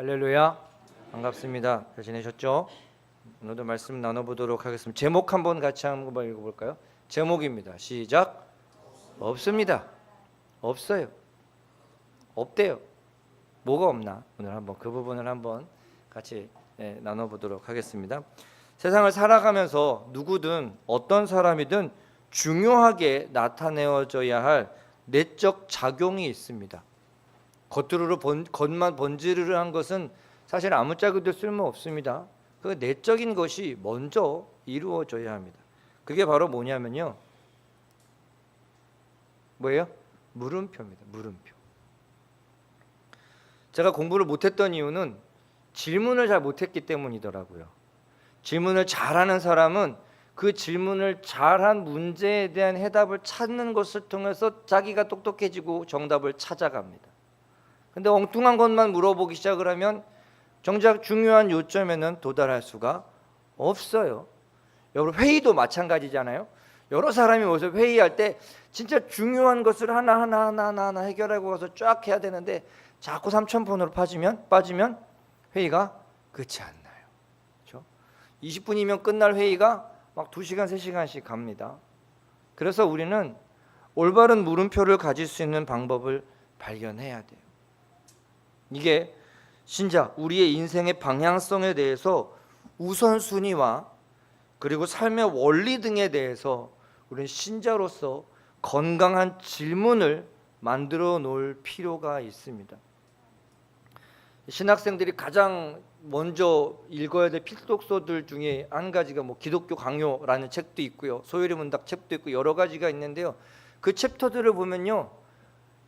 할렐루야, 반갑습니다. 잘 지내셨죠? 오늘도 말씀 나눠보도록 하겠습니다. 제목 한번 같이 한번 읽어볼까요? 제목입니다. 시작. 없습니다. 없어요. 없대요. 뭐가 없나? 오늘 한번 그 부분을 한번 같이 나눠보도록 하겠습니다. 세상을 살아가면서 누구든 어떤 사람이든 중요하게 나타내어져야 할 내적 작용이 있습니다. 겉으로 겉만 번지르르한 것은 사실 아무짝에도 쓸모 없습니다. 그 내적인 것이 먼저 이루어져야 합니다. 그게 바로 뭐냐면요, 뭐예요? 물음표입니다. 물음표. 제가 공부를 못했던 이유는 질문을 잘 못했기 때문이더라고요. 질문을 잘하는 사람은 그 질문을 잘한 문제에 대한 해답을 찾는 것을 통해서 자기가 똑똑해지고 정답을 찾아갑니다. 근데 엉뚱한 것만 물어보기 시작을 하면 정작 중요한 요점에는 도달할 수가 없어요. 여러분, 회의도 마찬가지잖아요. 여러 사람이 모여서 회의할 때 진짜 중요한 것을 하나 해결하고 가서 쫙 해야 되는데 자꾸 삼천포로 빠지면 회의가 끝이 안 나요. 그렇죠? 20분이면 끝날 회의가 막 2시간, 3시간씩 갑니다. 그래서 우리는 올바른 물음표를 가질 수 있는 방법을 발견해야 돼요. 이게 진짜 우리의 인생의 방향성에 대해서 우선순위와 그리고 삶의 원리 등에 대해서 우리는 신자로서 건강한 질문을 만들어 놓을 필요가 있습니다. 신학생들이 가장 먼저 읽어야 될 필독서들 중에 한 가지가 기독교 강요라는 책도 있고요, 소요리 문답 책도 있고 여러 가지가 있는데요, 그 챕터들을 보면요,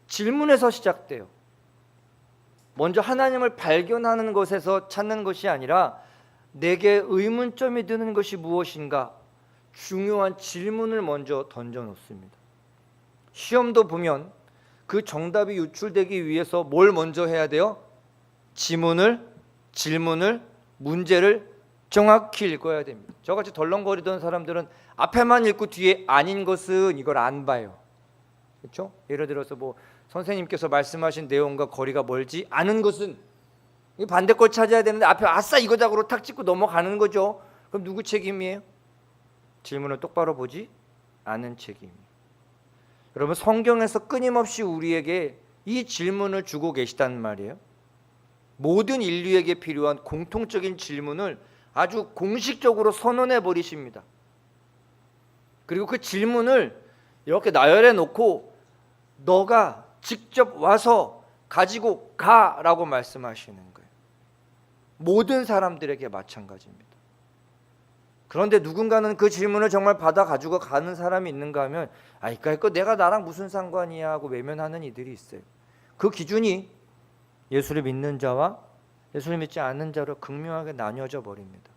질문에서 시작돼요. 먼저 하나님을 발견하는 것에서 찾는 것이 아니라 내게 의문점이 드는 것이 무엇인가, 중요한 질문을 먼저 던져 놓습니다. 시험도 보면 그 정답이 유출되기 위해서 뭘 먼저 해야 돼요? 질문을, 문제를 정확히 읽어야 됩니다. 저같이 덜렁거리던 사람들은 앞에만 읽고 뒤에 아닌 것은 이걸 안 봐요. 그렇죠? 예를 들어서 선생님께서 말씀하신 내용과 거리가 멀지 않은 것은 반대 걸 찾아야 되는데 앞에 아싸 이거다고 탁 찍고 넘어가는 거죠. 그럼 누구 책임이에요? 질문을 똑바로 보지 않은 책임이에요. 여러분, 성경에서 끊임없이 우리에게 이 질문을 주고 계시단 말이에요. 모든 인류에게 필요한 공통적인 질문을 아주 공식적으로 선언해 버리십니다. 그리고 그 질문을 이렇게 나열해 놓고 너가 직접 와서 가지고 가라고 말씀하시는 거예요. 모든 사람들에게 마찬가지입니다. 그런데 누군가는 그 질문을 정말 받아 가지고 가는 사람이 있는가 하면 이거 내가 나랑 무슨 상관이야 하고 외면하는 이들이 있어요. 그 기준이 예수를 믿는 자와 예수를 믿지 않는 자로 극명하게 나뉘어져 버립니다.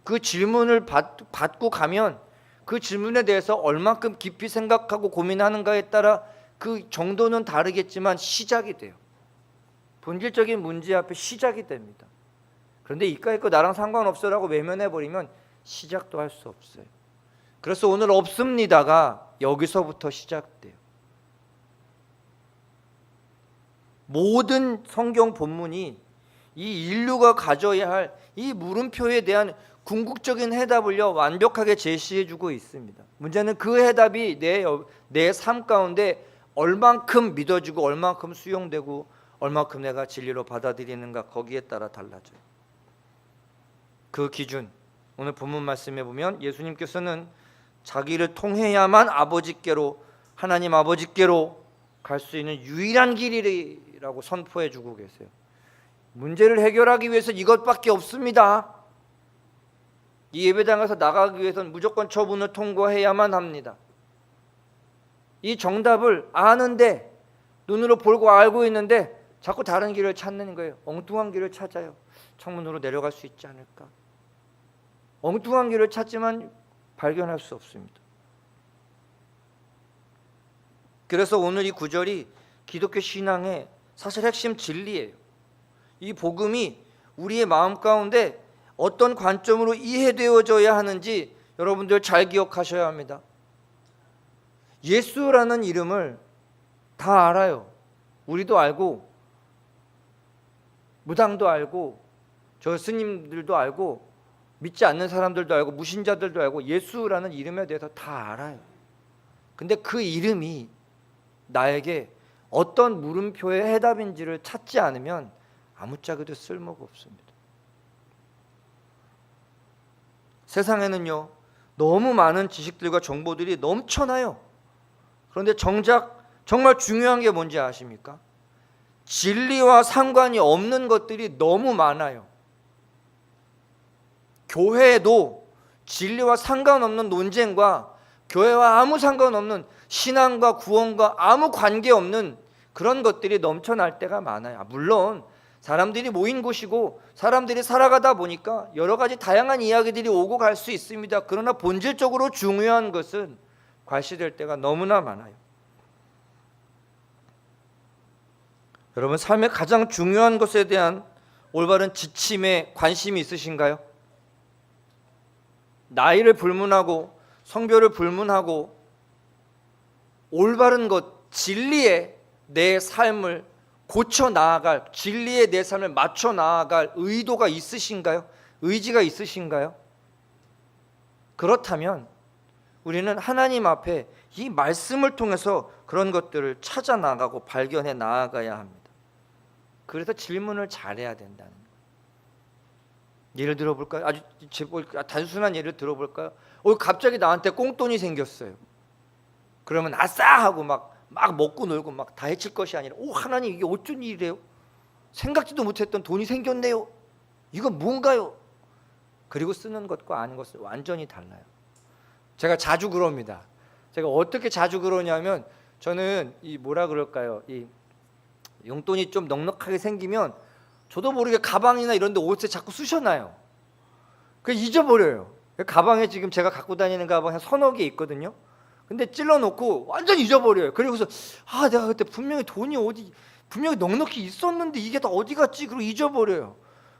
그 질문을 받고 가면 그 질문에 대해서 얼만큼 깊이 생각하고 고민하는가에 따라 그 정도는 다르겠지만 시작이 돼요. 본질적인 문제 앞에 시작이 됩니다. 그런데 이까짓 거 나랑 상관없어라고 외면해버리면 시작도 할 수 없어요. 그래서 오늘 없습니다가 여기서부터 시작돼요. 모든 성경 본문이 이 인류가 가져야 할 이 물음표에 대한 궁극적인 해답을요 완벽하게 제시해주고 있습니다. 문제는 그 해답이 내 삶 가운데 얼만큼 믿어지고 얼만큼 수용되고 얼만큼 내가 진리로 받아들이는가, 거기에 따라 달라져요. 그 기준, 오늘 본문 말씀에 보면 예수님께서는 자기를 통해야만 하나님 아버지께로 갈 수 있는 유일한 길이라고 선포해 주고 계세요. 문제를 해결하기 위해서 이것밖에 없습니다. 이 예배당에서 나가기 위해서는 무조건 처분을 통과해야만 합니다. 이 정답을 아는데, 눈으로 보고 알고 있는데 자꾸 다른 길을 찾는 거예요. 엉뚱한 길을 찾아요. 창문으로 내려갈 수 있지 않을까? 엉뚱한 길을 찾지만 발견할 수 없습니다. 그래서 오늘 이 구절이 기독교 신앙의 사실 핵심 진리예요. 이 복음이 우리의 마음 가운데 어떤 관점으로 이해되어져야 하는지 여러분들 잘 기억하셔야 합니다. 예수라는 이름을 다 알아요. 우리도 알고 무당도 알고 저 스님들도 알고 믿지 않는 사람들도 알고 무신자들도 알고 예수라는 이름에 대해서 다 알아요. 근데 그 이름이 나에게 어떤 물음표의 해답인지를 찾지 않으면 아무짝에도 쓸모가 없습니다. 세상에는요, 너무 많은 지식들과 정보들이 넘쳐나요. 그런데 정작 정말 중요한 게 뭔지 아십니까? 진리와 상관이 없는 것들이 너무 많아요. 교회에도 진리와 상관없는 논쟁과 교회와 아무 상관없는 신앙과 구원과 아무 관계없는 그런 것들이 넘쳐날 때가 많아요. 물론 사람들이 모인 곳이고 사람들이 살아가다 보니까 여러 가지 다양한 이야기들이 오고 갈 수 있습니다. 그러나 본질적으로 중요한 것은 과시될 때가 너무나 많아요. 여러분, 삶의 가장 중요한 것에 대한 올바른 지침에 관심이 있으신가요? 나이를 불문하고 성별을 불문하고 올바른 것, 진리에 내 삶을 고쳐 나아갈, 진리에 내 삶을 맞춰 나아갈 의도가 있으신가요? 의지가 있으신가요? 그렇다면 우리는 하나님 앞에 이 말씀을 통해서 그런 것들을 찾아 나가고 발견해 나아가야 합니다. 그래서 질문을 잘해야 된다는 거예요. 예를 들어볼까요? 아주 단순한 예를 들어볼까요? 갑자기 나한테 꽁돈이 생겼어요. 그러면 아싸 하고 막 먹고 놀고 막 다 해칠 것이 아니라, 하나님 이게 어쩐 일이래요? 생각지도 못했던 돈이 생겼네요. 이건 뭔가요? 그리고 쓰는 것과 아는 것은 완전히 달라요. 제가 자주 그럽니다. 제가 어떻게 자주 그러냐면, 저는 이 뭐라 그럴까요? 이 용돈이 좀 넉넉하게 생기면 저도 모르게 가방이나 이런 데 옷에 자꾸 쑤셔놔요. 그래서 잊어버려요. 가방에 지금 제가 갖고 다니는 가방 한 서너 개 있거든요. 근데 찔러놓고 완전 잊어버려요. 그리고서 내가 그때 분명히 돈이 분명히 넉넉히 있었는데 이게 다 어디 갔지? 그리고 잊어버려요.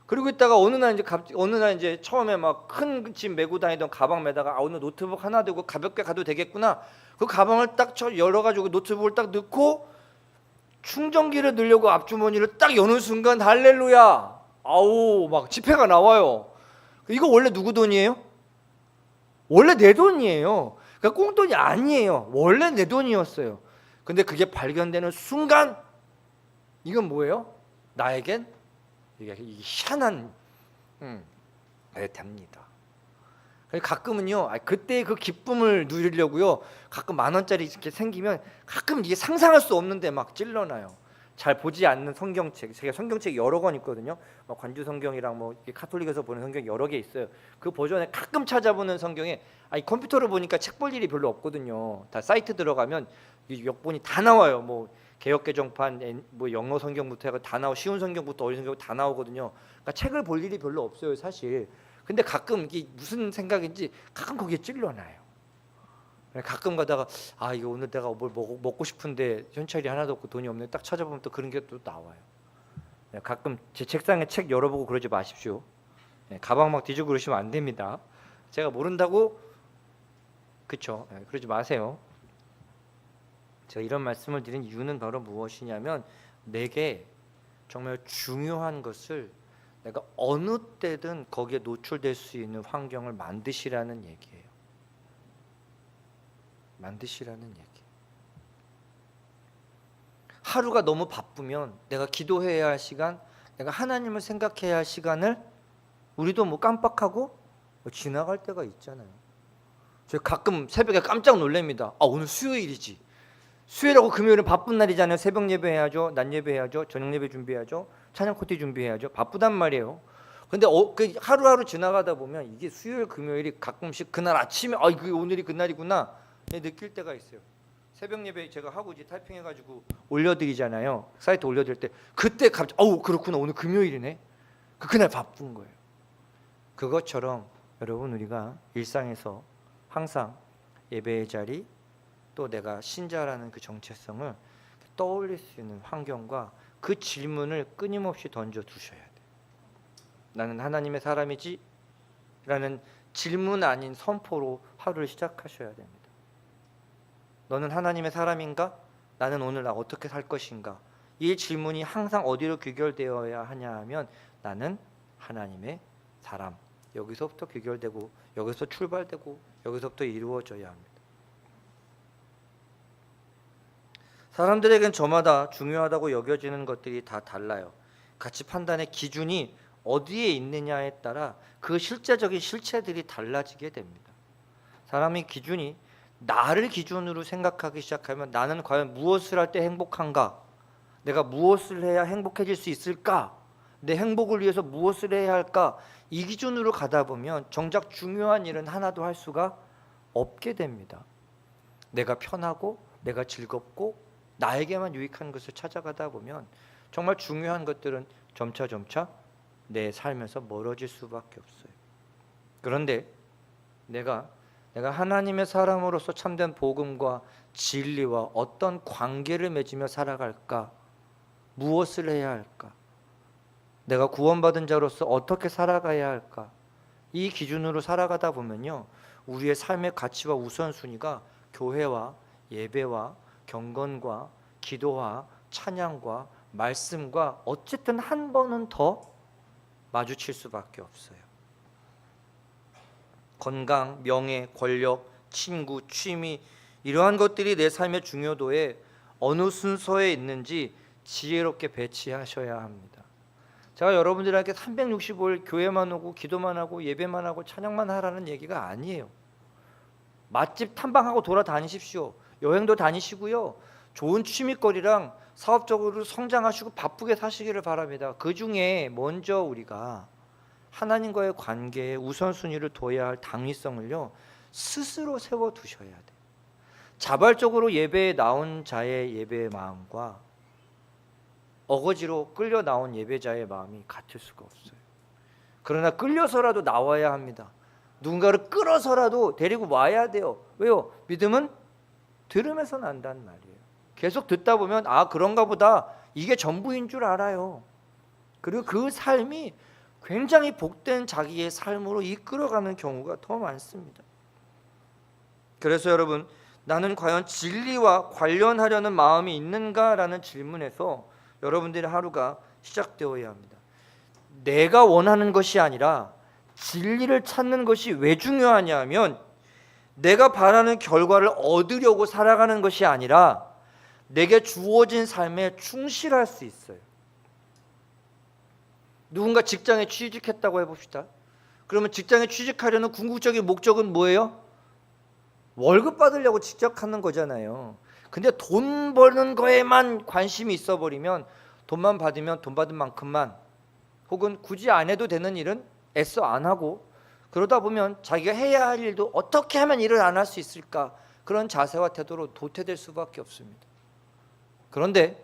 그리고 있다가 어느 날 이제 처음에 막 큰 짐 메고 다니던 가방 메다가 오늘 노트북 하나 들고 가볍게 가도 되겠구나. 그 가방을 딱 열어가지고 노트북을 딱 넣고 충전기를 넣으려고 앞주머니를 딱 여는 순간 할렐루야, 막 지폐가 나와요. 이거 원래 누구 돈이에요? 원래 내 돈이에요. 그러니까 꽁돈이 아니에요. 원래 내 돈이었어요. 근데 그게 발견되는 순간 이건 뭐예요? 나에겐 이게 희한한 됩니다. 가끔은요, 그때 그 기쁨을 누리려고요, 가끔 10,000원짜리 이렇게 생기면 가끔 이게 상상할 수 없는데 막 찔러놔요. 잘 보지 않는 성경책, 제가 성경책이 여러 권 있거든요. 관주 성경이랑 카톨릭에서 보는 성경 여러 개 있어요. 그 버전에 가끔 찾아보는 성경에 컴퓨터를 보니까 책 볼 일이 별로 없거든요. 다 사이트 들어가면 역본이 다 나와요. 개역개정판, 영어 성경부터 해서 다 나오고 쉬운 성경부터 어려운 성경 다 나오거든요. 그러니까 책을 볼 일이 별로 없어요, 사실. 근데 가끔 이게 무슨 생각인지 가끔 거기에 찔러놔요. 가끔 가다가 이거 오늘 내가 뭘 먹고 싶은데 현찰이 하나도 없고 돈이 없네, 딱 찾아보면 또 그런 게 또 나와요. 가끔 제 책상에 책 열어보고 그러지 마십시오. 가방 막 뒤지고 그러시면 안 됩니다. 제가 모른다고, 그렇죠? 그러지 마세요. 제가 이런 말씀을 드린 이유는 바로 무엇이냐면, 내게 정말 중요한 것을 내가 어느 때든 거기에 노출될 수 있는 환경을 만드시라는 얘기예요. 만드시라는 얘기. 하루가 너무 바쁘면 내가 기도해야 할 시간, 내가 하나님을 생각해야 할 시간을 우리도 깜빡하고 지나갈 때가 있잖아요. 제가 가끔 새벽에 깜짝 놀랍니다. 오늘 수요일이지. 수요일하고 금요일은 바쁜 날이잖아요. 새벽 예배 해야죠, 낮 예배 해야죠, 저녁 예배 준비해야죠, 찬양 코티 준비해야죠. 바쁘단 말이에요. 근데 하루하루 지나가다 보면 이게 수요일 금요일이 가끔씩 그날 아침에 오늘이 그날이구나 느낄 때가 있어요. 새벽 예배 제가 하고 이제 타이핑해가지고 올려드리잖아요. 사이트 올려드릴 때 그때 갑자기 그렇구나, 오늘 금요일이네. 그날 바쁜 거예요. 그것처럼 여러분, 우리가 일상에서 항상 예배의 자리, 또 내가 신자라는 그 정체성을 떠올릴 수 있는 환경과 그 질문을 끊임없이 던져 두셔야 돼요. 나는 하나님의 사람이지? 라는 질문 아닌 선포로 하루를 시작하셔야 됩니다. 너는 하나님의 사람인가? 나는 오늘 나 어떻게 살 것인가? 이 질문이 항상 어디로 귀결되어야 하냐 하면 나는 하나님의 사람. 여기서부터 귀결되고 여기서 출발되고 여기서부터 이루어져야 합니다. 사람들에겐 저마다 중요하다고 여겨지는 것들이 다 달라요. 가치 판단의 기준이 어디에 있느냐에 따라 그 실제적인 실체들이 달라지게 됩니다. 사람의 기준이 나를 기준으로 생각하기 시작하면 나는 과연 무엇을 할 때 행복한가? 내가 무엇을 해야 행복해질 수 있을까? 내 행복을 위해서 무엇을 해야 할까? 이 기준으로 가다 보면 정작 중요한 일은 하나도 할 수가 없게 됩니다. 내가 편하고 내가 즐겁고 나에게만 유익한 것을 찾아가다 보면 정말 중요한 것들은 점차 내 삶에서 멀어질 수밖에 없어요. 그런데 내가 하나님의 사람으로서 참된 복음과 진리와 어떤 관계를 맺으며 살아갈까? 무엇을 해야 할까? 내가 구원받은 자로서 어떻게 살아가야 할까? 이 기준으로 살아가다 보면요, 우리의 삶의 가치와 우선순위가 교회와 예배와 경건과 기도와 찬양과 말씀과 어쨌든 한 번은 더 마주칠 수밖에 없어요. 건강, 명예, 권력, 친구, 취미 이러한 것들이 내 삶의 중요도에 어느 순서에 있는지 지혜롭게 배치하셔야 합니다. 제가 여러분들에게 365일 교회만 오고 기도만 하고 예배만 하고 찬양만 하라는 얘기가 아니에요. 맛집 탐방하고 돌아다니십시오. 여행도 다니시고요. 좋은 취미거리랑 사업적으로 성장하시고 바쁘게 사시기를 바랍니다. 그 중에 먼저 우리가 하나님과의 관계에 우선순위를 둬야 할 당위성을요, 스스로 세워두셔야 돼요. 자발적으로 예배에 나온 자의 예배의 마음과 어거지로 끌려 나온 예배자의 마음이 같을 수가 없어요. 그러나 끌려서라도 나와야 합니다. 누군가를 끌어서라도 데리고 와야 돼요. 왜요? 믿음은 들음에서 난다는 말이에요. 계속 듣다 보면 그런가 보다, 이게 전부인 줄 알아요. 그리고 그 삶이 굉장히 복된 자기의 삶으로 이끌어가는 경우가 더 많습니다. 그래서 여러분, 나는 과연 진리와 관련하려는 마음이 있는가라는 질문에서 여러분들의 하루가 시작되어야 합니다. 내가 원하는 것이 아니라 진리를 찾는 것이 왜 중요하냐 하면, 내가 바라는 결과를 얻으려고 살아가는 것이 아니라 내게 주어진 삶에 충실할 수 있어요. 누군가 직장에 취직했다고 해봅시다. 그러면 직장에 취직하려는 궁극적인 목적은 뭐예요? 월급 받으려고 취직하는 거잖아요. 근데 돈 버는 거에만 관심이 있어버리면, 돈만 받으면 돈 받은 만큼만, 혹은 굳이 안 해도 되는 일은 애써 안 하고, 그러다 보면 자기가 해야 할 일도 어떻게 하면 일을 안 할 수 있을까, 그런 자세와 태도로 도태될 수밖에 없습니다. 그런데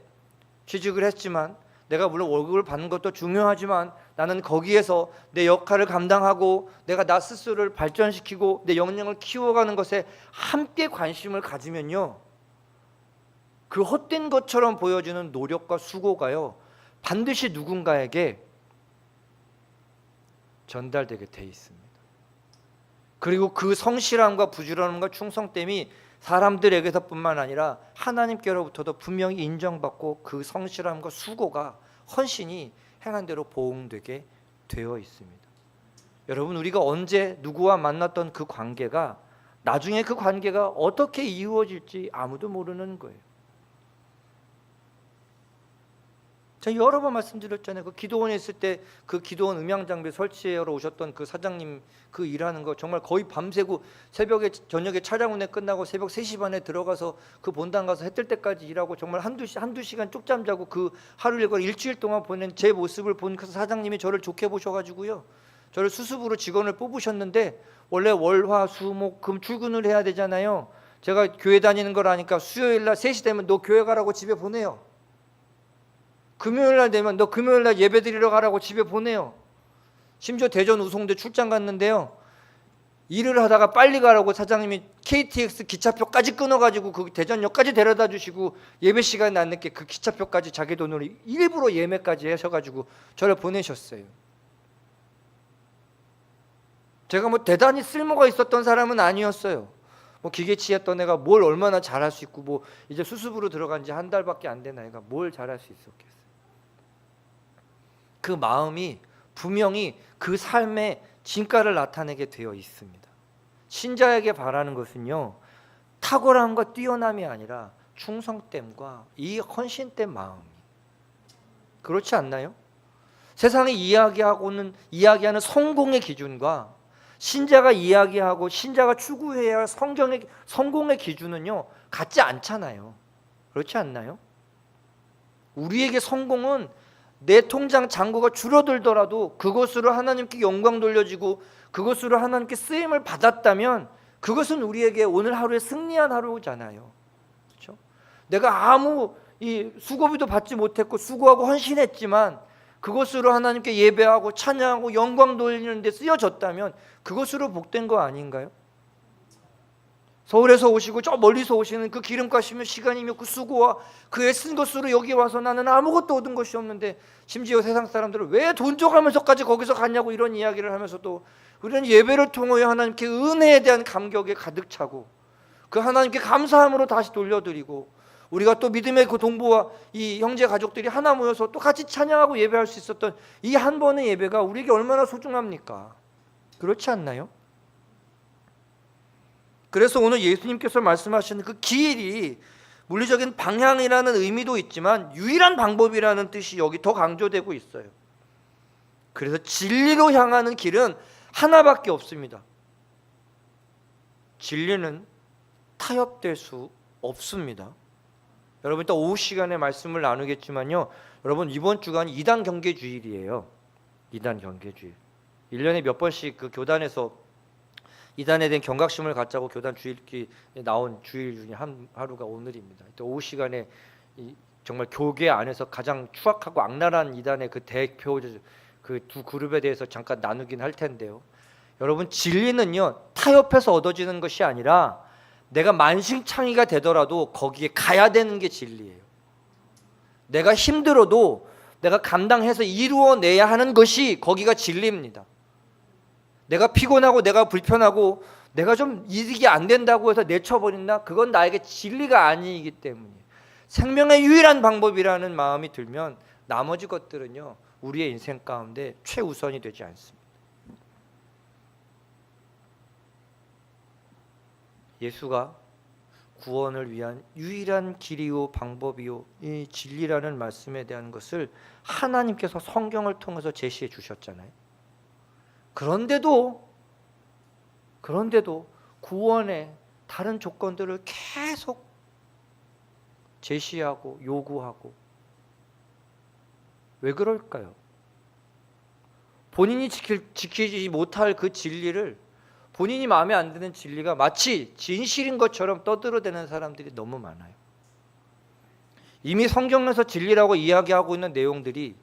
취직을 했지만, 내가 물론 월급을 받는 것도 중요하지만 나는 거기에서 내 역할을 감당하고 내가 나 스스로를 발전시키고 내 역량을 키워가는 것에 함께 관심을 가지면요, 그 헛된 것처럼 보여지는 노력과 수고가요, 반드시 누군가에게 전달되게 돼 있습니다. 그리고 그 성실함과 부지런함과 충성됨이 사람들에게서뿐만 아니라 하나님께로부터도 분명히 인정받고, 그 성실함과 수고가, 헌신이 행한 대로 보응되게 되어 있습니다. 여러분, 우리가 언제 누구와 만났던 그 관계가 나중에 그 관계가 어떻게 이루어질지 아무도 모르는 거예요. 제가 여러 번 말씀드렸잖아요. 그 기도원에 있을 때 그 기도원 음향 장비 설치하러 오셨던 그 사장님, 그 일하는 거 정말 거의 밤새고, 새벽에 저녁에 촬영 운행 끝나고 새벽 3시 반에 들어가서 그 본당 가서 해 뜰 때까지 일하고, 정말 한두 시간 쪽잠 자고 그 하루 일과를 일주일 동안 보낸 제 모습을 본 그 사장님이 저를 좋게 보셔가지고요, 저를 수습으로 직원을 뽑으셨는데, 원래 월, 화, 수, 목, 금 출근을 해야 되잖아요. 제가 교회 다니는 걸 아니까 수요일 날 3시 되면 너 교회 가라고 집에 보내요. 금요일 날 되면 너 금요일 날 예배 드리러 가라고 집에 보내요. 심지어 대전 우송대 출장 갔는데요, 일을 하다가 빨리 가라고 사장님이 KTX 기차표까지 끊어가지고 그 대전역까지 데려다 주시고, 예배 시간이 안 늦게 그 기차표까지 자기 돈으로 일부러 예매까지 하셔가지고 저를 보내셨어요. 제가 뭐 대단히 쓸모가 있었던 사람은 아니었어요. 뭐 기계치였던 애가 뭘 얼마나 잘할 수 있고 뭐 이제 수습으로 들어간 지 한 달밖에 안 된 아이가 뭘 잘할 수 있었겠어요. 그 마음이 분명히 그 삶의 진가를 나타내게 되어 있습니다. 신자에게 바라는 것은요, 탁월함과 뛰어남이 아니라 충성됨과 이 헌신된 마음. 그렇지 않나요? 세상이 이야기하는 성공의 기준과 신자가 이야기하고 신자가 추구해야 할 성공의 기준은요, 같지 않잖아요. 그렇지 않나요? 우리에게 성공은 내 통장 잔고가 줄어들더라도 그것으로 하나님께 영광 돌려지고 그것으로 하나님께 쓰임을 받았다면 그것은 우리에게 오늘 하루에 승리한 하루잖아요. 그렇죠? 내가 아무 수고비도 받지 못했고 수고하고 헌신했지만 그것으로 하나님께 예배하고 찬양하고 영광 돌리는 데 쓰여졌다면 그것으로 복된 거 아닌가요? 서울에서 오시고 저 멀리서 오시는 그 기름값이며 시간이며 그 수고와 그 애쓴 것으로 여기 와서 나는 아무것도 얻은 것이 없는데, 심지어 세상 사람들은 왜 돈 줘가면서까지 거기서 갔냐고 이런 이야기를 하면서도 우리는 예배를 통하여 하나님께 은혜에 대한 감격에 가득 차고 그 하나님께 감사함으로 다시 돌려드리고, 우리가 또 믿음의 그 동부와 이 형제 가족들이 하나 모여서 또 같이 찬양하고 예배할 수 있었던 이 한 번의 예배가 우리에게 얼마나 소중합니까? 그렇지 않나요? 그래서 오늘 예수님께서 말씀하시는 그 길이 물리적인 방향이라는 의미도 있지만 유일한 방법이라는 뜻이 여기 더 강조되고 있어요. 그래서 진리로 향하는 길은 하나밖에 없습니다. 진리는 타협될 수 없습니다. 여러분 이따 오후 시간에 말씀을 나누겠지만요, 여러분 이번 주간이 2단 경계주일이에요. 2단 경계주일. 1년에 몇 번씩 그 교단에서 이단에 대한 경각심을 갖자고 교단 주일기 나온 주일 중에 한 하루가 오늘입니다. 오후 시간에 정말 교계 안에서 가장 추악하고 악랄한 이단의 그 대표 그 두 그룹에 대해서 잠깐 나누긴 할 텐데요. 여러분 진리는요 타협해서 얻어지는 것이 아니라 내가 만신창이가 되더라도 거기에 가야 되는 게 진리예요. 내가 힘들어도 내가 감당해서 이루어내야 하는 것이 거기가 진리입니다. 내가 피곤하고 내가 불편하고 내가 좀 이득이 안 된다고 해서 내쳐버린다? 그건 나에게 진리가 아니기 때문이에요. 생명의 유일한 방법이라는 마음이 들면 나머지 것들은요 우리의 인생 가운데 최우선이 되지 않습니다. 예수가 구원을 위한 유일한 길이요 방법이요 이 진리라는 말씀에 대한 것을 하나님께서 성경을 통해서 제시해 주셨잖아요. 그런데도 구원의 다른 조건들을 계속 제시하고 요구하고, 왜 그럴까요? 본인이 지키지 못할 그 진리를, 본인이 마음에 안 드는 진리가 마치 진실인 것처럼 떠들어대는 사람들이 너무 많아요. 이미 성경에서 진리라고 이야기하고 있는 내용들이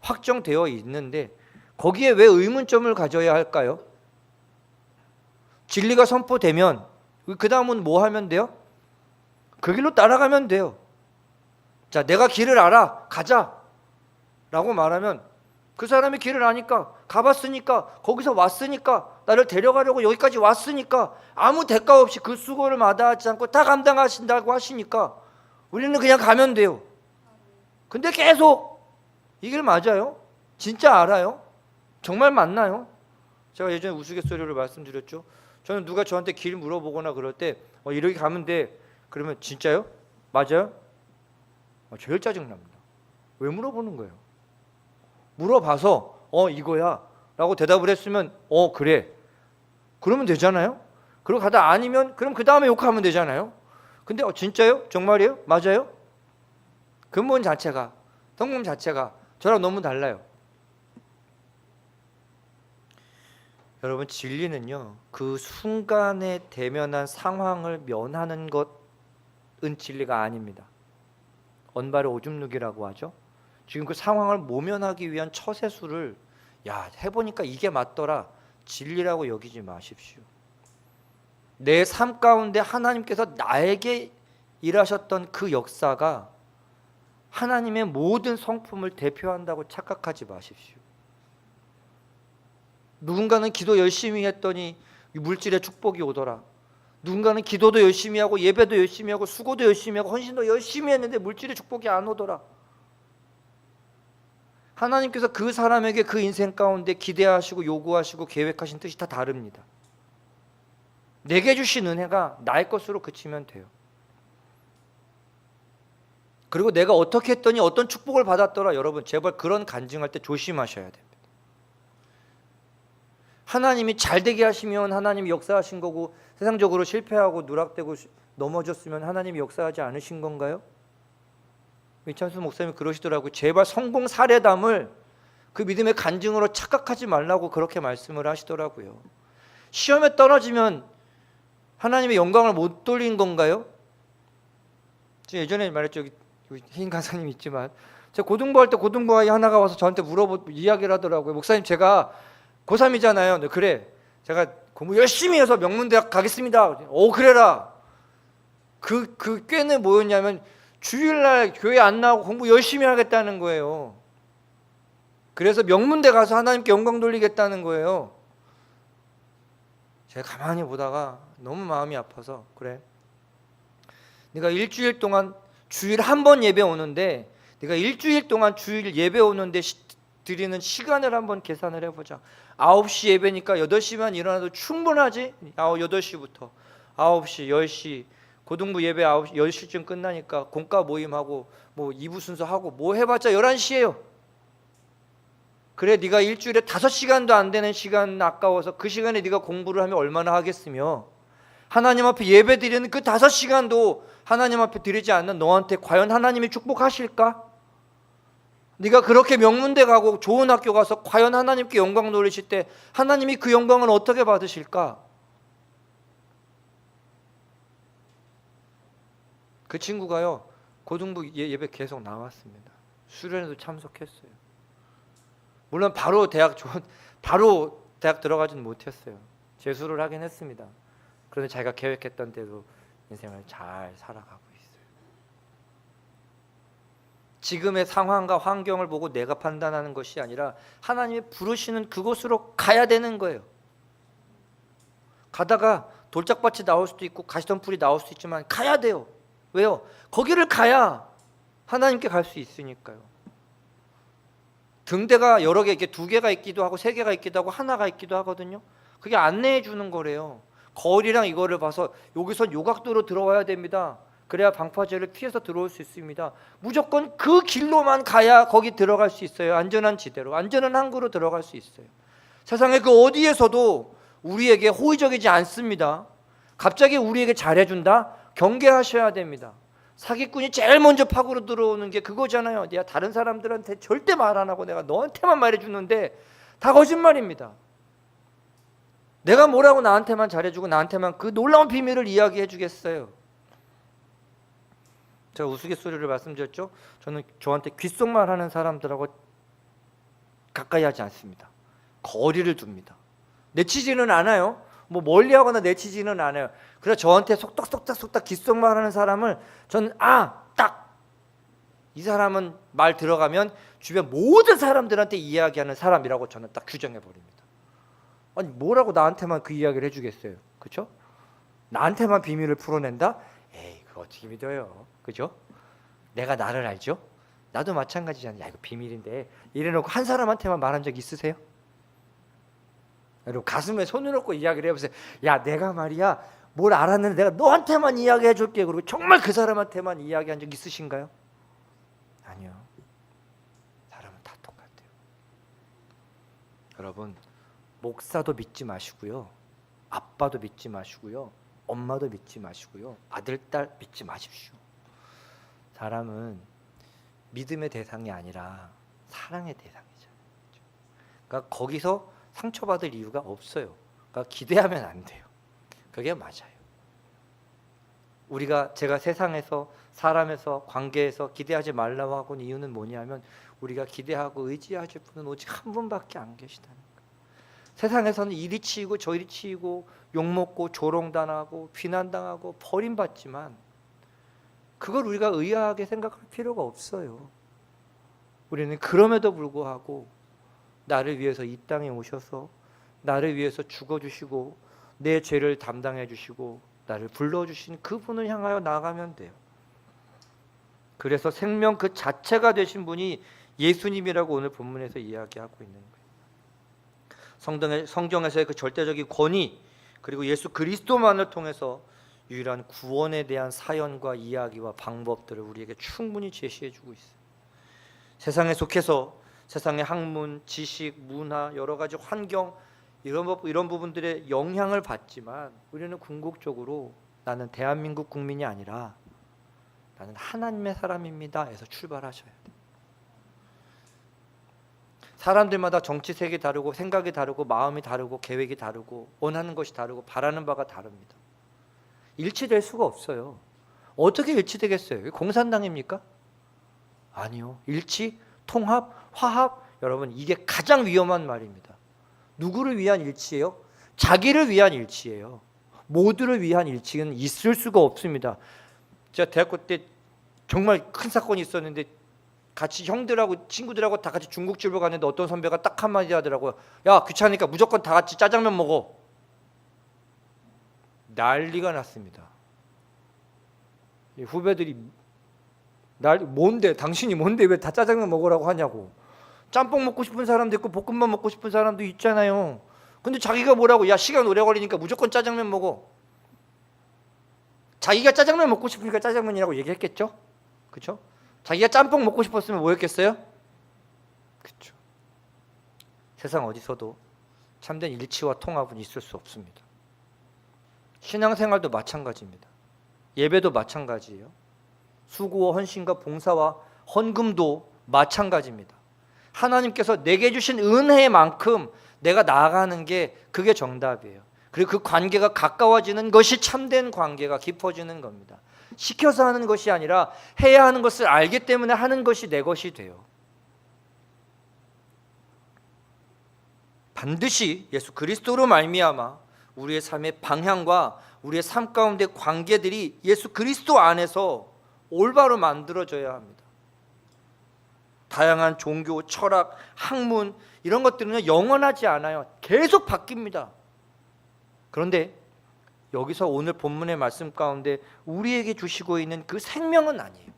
확정되어 있는데 거기에 왜 의문점을 가져야 할까요? 진리가 선포되면 그 다음은 뭐 하면 돼요? 그 길로 따라가면 돼요. 자, 내가 길을 알아, 가자 라고 말하면 그 사람이 길을 아니까, 가봤으니까, 거기서 왔으니까, 나를 데려가려고 여기까지 왔으니까 아무 대가 없이 그 수고를 마다하지 않고 다 감당하신다고 하시니까 우리는 그냥 가면 돼요. 근데 계속 이 길 맞아요? 진짜 알아요? 정말 맞나요? 제가 예전에 우스갯소리로 말씀드렸죠. 저는 누가 저한테 길 물어보거나 그럴 때 이렇게 가면 돼. 그러면 진짜요? 맞아요? 제일 짜증납니다. 왜 물어보는 거예요? 물어봐서 이거야 라고 대답을 했으면 그래 그러면 되잖아요. 그리고 가다 아니면 그럼 그 다음에 욕하면 되잖아요. 근데 진짜요? 정말이에요? 맞아요? 근본 자체가, 성품 자체가 저랑 너무 달라요. 여러분 진리는요 그 순간에 대면한 상황을 면하는 것은 진리가 아닙니다. 언발의 오줌 누기라고 하죠. 지금 그 상황을 모면하기 위한 처세술을 해보니까 이게 맞더라, 진리라고 여기지 마십시오. 내 삶 가운데 하나님께서 나에게 일하셨던 그 역사가 하나님의 모든 성품을 대표한다고 착각하지 마십시오. 누군가는 기도 열심히 했더니 물질의 축복이 오더라. 누군가는 기도도 열심히 하고 예배도 열심히 하고 수고도 열심히 하고 헌신도 열심히 했는데 물질의 축복이 안 오더라. 하나님께서 그 사람에게 그 인생 가운데 기대하시고 요구하시고 계획하신 뜻이 다 다릅니다. 내게 주신 은혜가 나의 것으로 그치면 돼요. 그리고 내가 어떻게 했더니 어떤 축복을 받았더라. 여러분 제발 그런 간증할 때 조심하셔야 됩니다. 하나님이 잘되게 하시면 하나님이 역사하신 거고, 세상적으로 실패하고 누락되고 넘어졌으면 하나님이 역사하지 않으신 건가요? 이찬수 목사님이 그러시더라고요. 제발 성공 사례담을 그 믿음의 간증으로 착각하지 말라고 그렇게 말씀을 하시더라고요. 시험에 떨어지면 하나님의 영광을 못 돌린 건가요? 제가 예전에 말했죠. 여기 혜인 강사님 있지만 제가 고등부할 때 고등부 아이 하나가 와서 저한테 이야기를 하더라고요. 목사님 제가 고3이잖아요. 그래 제가 공부 열심히 해서 명문대학 가겠습니다. 오 그래라. 그 꾀는 뭐였냐면 주일날 교회 안 나오고 공부 열심히 하겠다는 거예요. 그래서 명문대 가서 하나님께 영광 돌리겠다는 거예요. 제가 가만히 보다가 너무 마음이 아파서, 그래 네가 일주일 동안 주일 한 번 예배 오는데, 네가 일주일 동안 주일 예배 오는데 드리는 시간을 한번 계산을 해보자. 9시 예배니까 8시만 일어나도 충분하지? 8시부터 9시, 10시 고등부 예배 9시, 10시쯤 끝나니까 공과 모임하고 뭐 2부 순서하고 뭐 해봤자 11시예요. 그래 네가 일주일에 5시간도 안 되는 시간 아까워서 그 시간에 네가 공부를 하면 얼마나 하겠으며, 하나님 앞에 예배 드리는 그 5시간도 하나님 앞에 드리지 않는 너한테 과연 하나님이 축복하실까? 네가 그렇게 명문대 가고 좋은 학교 가서 과연 하나님께 영광 돌리실 때 하나님이 그 영광을 어떻게 받으실까? 그 친구가요 고등부 예배 계속 나왔습니다. 수련회도 참석했어요. 물론 바로 대학 들어가지는 못했어요. 재수를 하긴 했습니다. 그런데 자기가 계획했던 대로 인생을 잘 살아가고 있어요. 지금의 상황과 환경을 보고 내가 판단하는 것이 아니라 하나님이 부르시는 그곳으로 가야 되는 거예요. 가다가 돌짝밭이 나올 수도 있고 가시덤불이 나올 수도 있지만 가야 돼요. 왜요? 거기를 가야 하나님께 갈 수 있으니까요. 등대가 여러 개, 이렇게 2개가 있기도 하고 3개가 있기도 하고 하나가 있기도 하거든요. 그게 안내해 주는 거래요. 거울이랑 이거를 봐서 여기선 요 각도로 들어와야 됩니다. 그래야 방파제를 피해서 들어올 수 있습니다. 무조건 그 길로만 가야 거기 들어갈 수 있어요. 안전한 지대로, 안전한 항구로 들어갈 수 있어요. 세상에 그 어디에서도 우리에게 호의적이지 않습니다. 갑자기 우리에게 잘해준다? 경계하셔야 됩니다. 사기꾼이 제일 먼저 파고로 들어오는 게 그거잖아요. 내가 다른 사람들한테 절대 말 안 하고 내가 너한테만 말해주는데 다 거짓말입니다. 내가 뭐라고 나한테만 잘해주고 나한테만 그 놀라운 비밀을 이야기해 주겠어요. 제가 우스갯소리를 말씀드렸죠. 저는 저한테 귓속말하는 사람들하고 가까이 하지 않습니다. 거리를 둡니다. 내치지는 않아요. 뭐 멀리하거나 내치지는 않아요. 그래서 저한테 속닥 귓속말하는 사람을 저는 딱 이 사람은 말 들어가면 주변 모든 사람들한테 이야기하는 사람이라고 저는 딱 규정해 버립니다. 아니 뭐라고 나한테만 그 이야기를 해주겠어요, 그렇죠? 나한테만 비밀을 풀어낸다? 에이 그거 어떻게 믿어요, 그죠? 내가 나를 알죠? 나도 마찬가지잖아요. 야 이거 비밀인데 이래놓고 한 사람한테만 말한 적 있으세요? 여러분 가슴에 손을 얹고 이야기를 해보세요. 야 내가 말이야 뭘 알았는데 내가 너한테만 이야기해 줄게. 그리고 정말 그 사람한테만 이야기한 적 있으신가요? 아니요. 사람은 다 똑같아요. 여러분 목사도 믿지 마시고요, 아빠도 믿지 마시고요, 엄마도 믿지 마시고요, 아들, 딸 믿지 마십시오. 사람은 믿음의 대상이 아니라 사랑의 대상이잖아요. 그러니까 거기서 상처받을 이유가 없어요. 그러니까 기대하면 안 돼요. 그게 맞아요. 제가 세상에서 사람에서 관계에서 기대하지 말라고 하고 이유는 뭐냐면 우리가 기대하고 의지하실 분은 오직 한 분밖에 안 계시다는 거예요. 세상에서는 이리 치이고 저리 치이고 욕먹고 조롱당하고 비난당하고 버림받지만 그걸 우리가 의아하게 생각할 필요가 없어요. 우리는 그럼에도 불구하고 나를 위해서 이 땅에 오셔서 나를 위해서 죽어주시고 내 죄를 담당해 주시고 나를 불러주신 그분을 향하여 나아가면 돼요. 그래서 생명 그 자체가 되신 분이 예수님이라고 오늘 본문에서 이야기하고 있는 거예요. 성경에서의 그 절대적인 권위, 그리고 예수 그리스도만을 통해서 유일한 구원에 대한 사연과 이야기와 방법들을 우리에게 충분히 제시해주고 있어요. 세상에 속해서 세상의 학문, 지식, 문화, 여러 가지 환경 이런 부분들의 영향을 받지만 우리는 궁극적으로 나는 대한민국 국민이 아니라 나는 하나님의 사람입니다 해서 출발하셔야 돼요. 사람들마다 정치색이 다르고 생각이 다르고 마음이 다르고 계획이 다르고 원하는 것이 다르고 바라는 바가 다릅니다. 일치될 수가 없어요. 어떻게 일치되겠어요? 공산당입니까? 아니요. 일치, 통합, 화합, 여러분 이게 가장 위험한 말입니다. 누구를 위한 일치예요? 자기를 위한 일치예요. 모두를 위한 일치는 있을 수가 없습니다. 제가 대학교 때 정말 큰 사건이 있었는데 같이 형들하고 친구들하고 다 같이 중국집을 갔는데 어떤 선배가 딱 한마디 하더라고요. 야, 귀찮으니까 무조건 다 같이 짜장면 먹어. 난리가 났습니다. 후배들이 뭔데 당신이 뭔데 왜 다 짜장면 먹으라고 하냐고. 짬뽕 먹고 싶은 사람도 있고 볶음밥 먹고 싶은 사람도 있잖아요. 근데 자기가 뭐라고, 야 시간 오래 걸리니까 무조건 짜장면 먹어. 자기가 짜장면 먹고 싶으니까 짜장면이라고 얘기했겠죠? 그렇죠? 자기가 짬뽕 먹고 싶었으면 뭐였겠어요? 그렇죠. 세상 어디서도 참된 일치와 통합은 있을 수 없습니다. 신앙생활도 마찬가지입니다. 예배도 마찬가지예요. 수고와 헌신과 봉사와 헌금도 마찬가지입니다. 하나님께서 내게 주신 은혜만큼 내가 나아가는 게 그게 정답이에요. 그리고 그 관계가 가까워지는 것이 참된 관계가 깊어지는 겁니다. 시켜서 하는 것이 아니라 해야 하는 것을 알기 때문에 하는 것이 내 것이 돼요. 반드시 예수 그리스도로 말미암아 우리의 삶의 방향과 우리의 삶 가운데 관계들이 예수 그리스도 안에서 올바로 만들어져야 합니다. 다양한 종교, 철학, 학문 이런 것들은 영원하지 않아요. 계속 바뀝니다. 그런데 여기서 오늘 본문의 말씀 가운데 우리에게 주시고 있는 그 생명은 아니에요.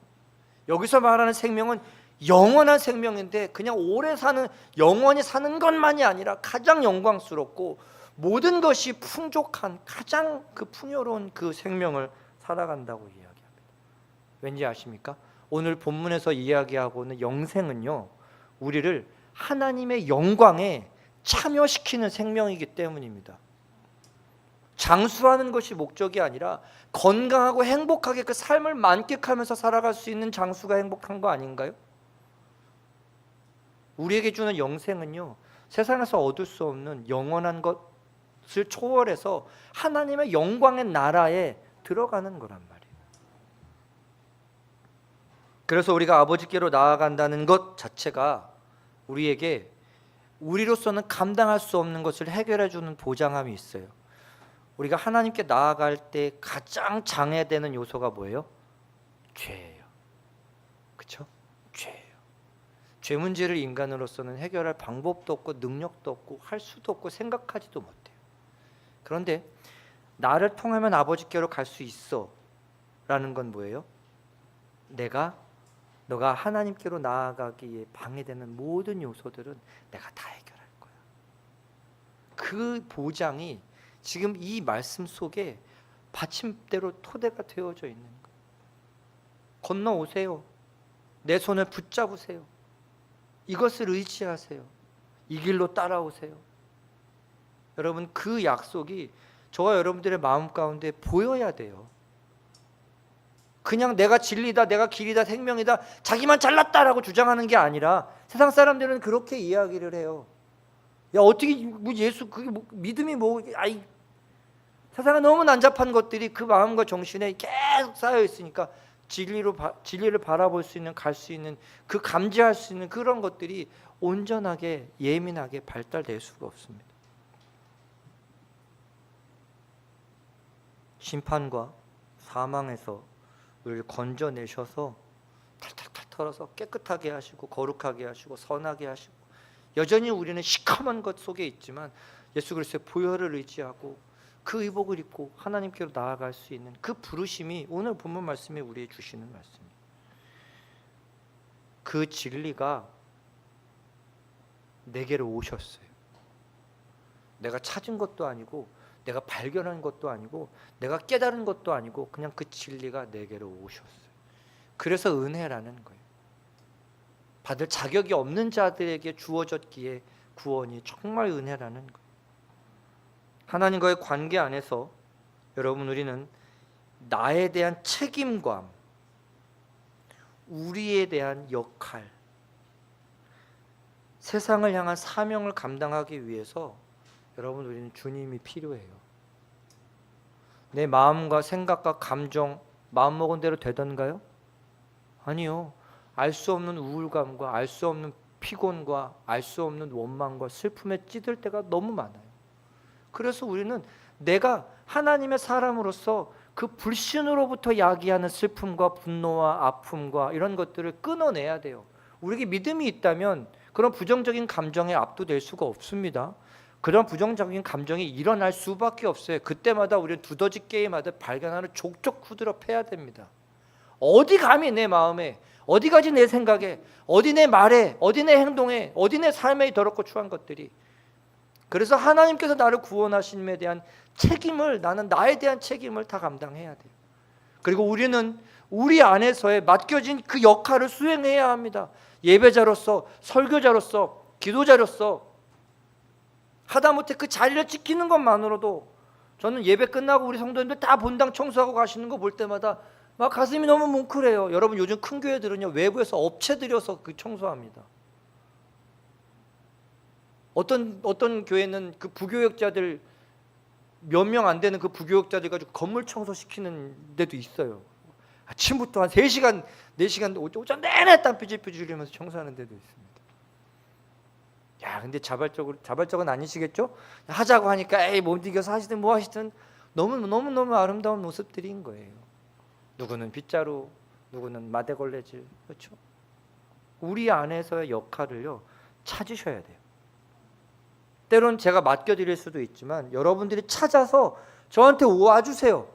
여기서 말하는 생명은 영원한 생명인데 그냥 오래 사는, 영원히 사는 것만이 아니라 가장 영광스럽고 모든 것이 풍족한 가장 그 풍요로운 그 생명을 살아간다고 이야기합니다. 왠지 아십니까? 오늘 본문에서 이야기하고 있는 영생은요, 우리를 하나님의 영광에 참여시키는 생명이기 때문입니다. 장수하는 것이 목적이 아니라 건강하고 행복하게 그 삶을 만끽하면서 살아갈 수 있는 장수가 행복한 거 아닌가요? 우리에게 주는 영생은요, 세상에서 얻을 수 없는 영원한 것을 초월해서 하나님의 영광의 나라에 들어가는 거란 말이에요. 그래서 우리가 아버지께로 나아간다는 것 자체가 우리에게 우리로서는 감당할 수 없는 것을 해결해 주는 보장함이 있어요. 우리가 하나님께 나아갈 때 가장 장애되는 요소가 뭐예요? 죄예요. 그렇죠? 죄예요. 죄 문제를 인간으로서는 해결할 방법도 없고 능력도 없고 할 수도 없고 생각하지도 못해요. 그런데 나를 통하면 아버지께로 갈 수 있어 라는 건 뭐예요? 너가 하나님께로 나아가기에 방해되는 모든 요소들은 내가 다 해결할 거야. 그 보장이 지금 이 말씀 속에 받침대로 토대가 되어져 있는 거예요. 건너오세요. 내 손을 붙잡으세요. 이것을 의지하세요. 이 길로 따라오세요. 여러분, 그 약속이 저와 여러분들의 마음 가운데 보여야 돼요. 그냥 내가 진리다, 내가 길이다, 생명이다, 자기만 잘났다라고 주장하는 게 아니라 세상 사람들은 그렇게 이야기를 해요. 야, 어떻게 뭐 예수 그게 뭐, 믿음이 뭐, 아이, 세상에 너무 난잡한 것들이 그 마음과 정신에 계속 쌓여 있으니까 진리를 바라볼 수 있는, 갈 수 있는, 그 감지할 수 있는 그런 것들이 온전하게 예민하게 발달될 수가 없습니다. 심판과 사망에서 을 건져내셔서 탈탈탈 털어서 깨끗하게 하시고 거룩하게 하시고 선하게 하시고, 여전히 우리는 시커먼 것 속에 있지만 예수 그리스도의 보혈을 의지하고 그 의복을 입고 하나님께로 나아갈 수 있는 그 부르심이 오늘 본문 말씀에 우리에게 주시는 말씀입니다. 그 진리가 내게로 오셨어요. 내가 찾은 것도 아니고 내가 발견한 것도 아니고 내가 깨달은 것도 아니고 그냥 그 진리가 내게로 오셨어요. 그래서 은혜라는 거예요. 받을 자격이 없는 자들에게 주어졌기에 구원이 정말 은혜라는 거예요. 하나님과의 관계 안에서 여러분 우리는 나에 대한 책임감, 우리에 대한 역할, 세상을 향한 사명을 감당하기 위해서 여러분 우리는 주님이 필요해요. 내 마음과 생각과 감정 마음먹은 대로 되던가요? 아니요. 알 수 없는 우울감과 알 수 없는 피곤과 알 수 없는 원망과 슬픔에 찌들 때가 너무 많아요. 그래서 우리는 내가 하나님의 사람으로서 그 불신으로부터 야기하는 슬픔과 분노와 아픔과 이런 것들을 끊어내야 돼요. 우리에게 믿음이 있다면 그런 부정적인 감정에 압도될 수가 없습니다. 그런 부정적인 감정이 일어날 수밖에 없어요. 그때마다 우리는 두더지 게임하듯 발견하는 족족 후드럽해야 됩니다. 어디 감히 내 마음에, 어디까지 내 생각에, 어디 내 말에, 어디 내 행동에, 어디 내 삶에 더럽고 추한 것들이. 그래서 하나님께서 나를 구원하심에 대한 책임을, 나는 나에 대한 책임을 다 감당해야 돼요. 그리고 우리는 우리 안에서의 맡겨진 그 역할을 수행해야 합니다. 예배자로서, 설교자로서, 기도자로서 하다못해 그 자리를 지키는 것만으로도 저는 예배 끝나고 우리 성도님들 다 본당 청소하고 가시는 거 볼 때마다 막 가슴이 너무 뭉클해요. 여러분 요즘 큰 교회들은요 외부에서 업체 들여서 그 청소합니다. 어떤 교회는 그 부교역자들 몇 명 안 되는 그 부교역자들 가지고 건물 청소시키는 데도 있어요. 아침부터 한 3시간, 4시간 오전 내내 땀 삐질삐질 흘리면서 청소하는 데도 있습니다. 야, 근데 자발적은 아니시겠죠? 하자고 하니까 에이 못 이겨서 하시든 뭐 하시든 너무 아름다운 모습들인 거예요. 누구는 빗자루, 누구는 마대걸레질, 그렇죠? 우리 안에서의 역할을요 찾으셔야 돼요. 때론 제가 맡겨드릴 수도 있지만 여러분들이 찾아서 저한테 와주세요.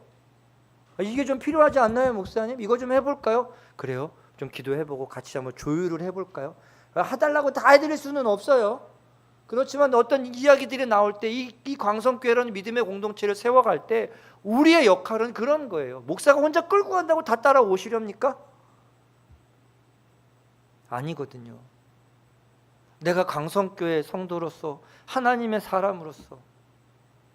이게 좀 필요하지 않나요, 목사님? 이거 좀 해볼까요? 그래요? 좀 기도해보고 같이 한번 조율을 해볼까요? 해달라고 다 해드릴 수는 없어요. 그렇지만 어떤 이야기들이 나올 때 이 광성교회라는 믿음의 공동체를 세워갈 때 우리의 역할은 그런 거예요. 목사가 혼자 끌고 간다고 다 따라오시렵니까? 아니거든요. 내가 강성교회 성도로서 하나님의 사람으로서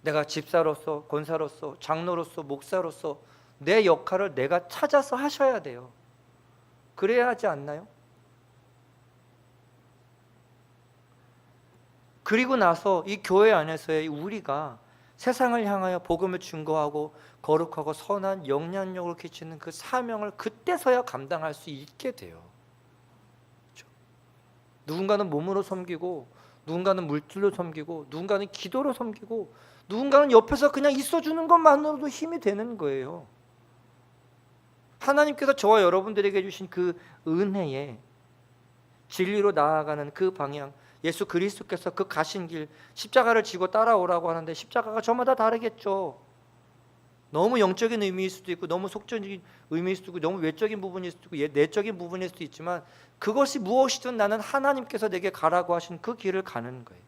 내가 집사로서 권사로서 장로로서 목사로서 내 역할을 내가 찾아서 하셔야 돼요. 그래야 하지 않나요? 그리고 나서 이 교회 안에서의 우리가 세상을 향하여 복음을 증거하고 거룩하고 선한 영향력을 끼치는 그 사명을 그때서야 감당할 수 있게 돼요. 그렇죠? 누군가는 몸으로 섬기고 누군가는 물질로 섬기고 누군가는 기도로 섬기고 누군가는 옆에서 그냥 있어주는 것만으로도 힘이 되는 거예요. 하나님께서 저와 여러분들에게 주신 그 은혜에 진리로 나아가는 그 방향, 예수 그리스도께서 그 가신 길 십자가를 지고 따라오라고 하는데 십자가가 저마다 다르겠죠. 너무 영적인 의미일 수도 있고 너무 속적인 의미일 수도 있고 너무 외적인 부분일 수도 있고 내적인 부분일 수도 있지만 그것이 무엇이든 나는 하나님께서 내게 가라고 하신 그 길을 가는 거예요.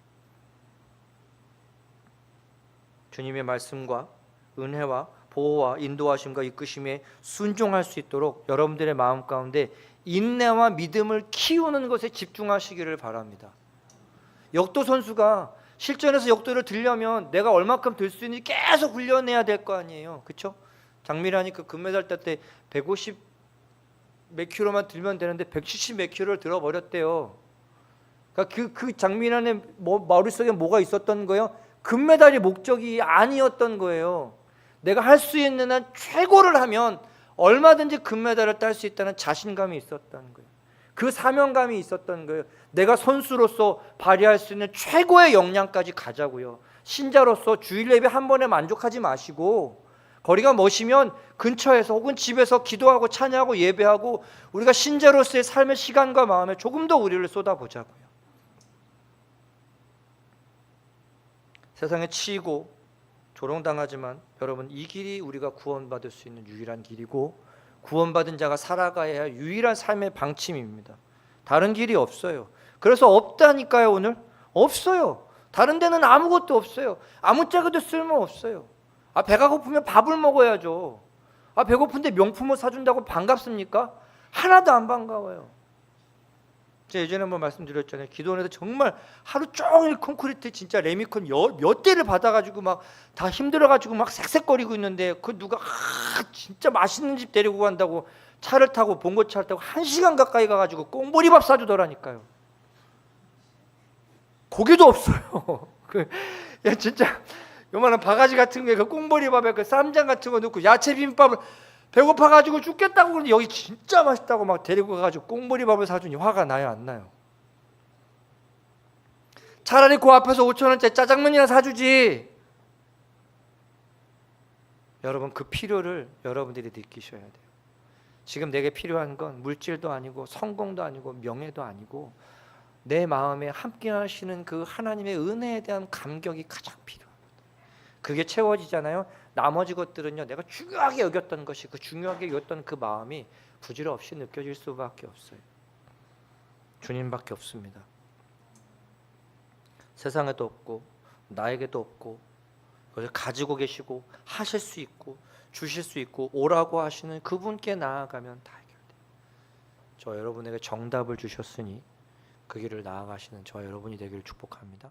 주님의 말씀과 은혜와 보호와 인도하심과 이끄심에 순종할 수 있도록 여러분들의 마음 가운데 인내와 믿음을 키우는 것에 집중하시기를 바랍니다. 역도 선수가 실전에서 역도를 들려면 내가 얼마큼 들 수 있는지 계속 훈련해야 될 거 아니에요. 그렇죠? 장미란이 그 금메달 딸 때 150 몇 킬로만 들면 되는데 170 몇 킬로를 들어버렸대요. 그러니까 그 장미란의 머릿속에 뭐가 있었던 거예요? 금메달이 목적이 아니었던 거예요. 내가 할 수 있는 한 최고를 하면 얼마든지 금메달을 딸 수 있다는 자신감이 있었다는 거예요. 그 사명감이 있었던 거예요. 내가 선수로서 발휘할 수 있는 최고의 역량까지 가자고요. 신자로서 주일 예배 한 번에 만족하지 마시고 거리가 머시면 근처에서 혹은 집에서 기도하고 찬양하고 예배하고 우리가 신자로서의 삶의 시간과 마음에 조금 더 우리를 쏟아보자고요. 세상에 치이고 조롱당하지만 여러분, 이 길이 우리가 구원받을 수 있는 유일한 길이고 구원받은 자가 살아가야 할 유일한 삶의 방침입니다. 다른 길이 없어요. 그래서 없다니까요. 오늘 없어요. 다른 데는 아무것도 없어요. 아무짝에도 쓸모 없어요. 배가 고프면 밥을 먹어야죠. 배고픈데 명품을 사준다고 반갑습니까? 하나도 안 반가워요. 제가 예전에 한번 말씀드렸잖아요. 기도원에서 정말 하루 종일 콘크리트 진짜 레미콘 몇 대를 받아가지고 막 다 힘들어가지고 막 색색거리고 있는데, 그 누가 진짜 맛있는 집 데리고 간다고 차를 타고 봉고차를 타고 1시간 가까이 가가지고 꽁보리밥 사주더라니까요. 고기도 없어요. 야 진짜 요만한 바가지 같은 거에 그 꽁보리밥에 그 쌈장 같은 거 넣고 야채 비빔밥을, 배고파가지고 죽겠다고 그러는데 여기 진짜 맛있다고 막 데리고 가가지고 꽁보리밥을 사주니 화가 나요, 안 나요? 차라리 그 앞에서 5,000원짜리 짜장면이나 사주지. 여러분, 그 필요를 여러분들이 느끼셔야 돼요. 지금 내게 필요한 건 물질도 아니고 성공도 아니고 명예도 아니고 내 마음에 함께 하시는 그 하나님의 은혜에 대한 감격이 가장 필요합니다. 그게 채워지잖아요. 나머지 것들은요, 내가 중요하게 여겼던 것이, 그 중요하게 여겼던 그 마음이 부질없이 느껴질 수밖에 없어요. 주님밖에 없습니다. 세상에도 없고 나에게도 없고, 그걸 가지고 계시고 하실 수 있고 주실 수 있고 오라고 하시는 그분께 나아가면 다 해결돼요. 저 여러분에게 정답을 주셨으니 그 길을 나아가시는 저 여러분이 되기를 축복합니다.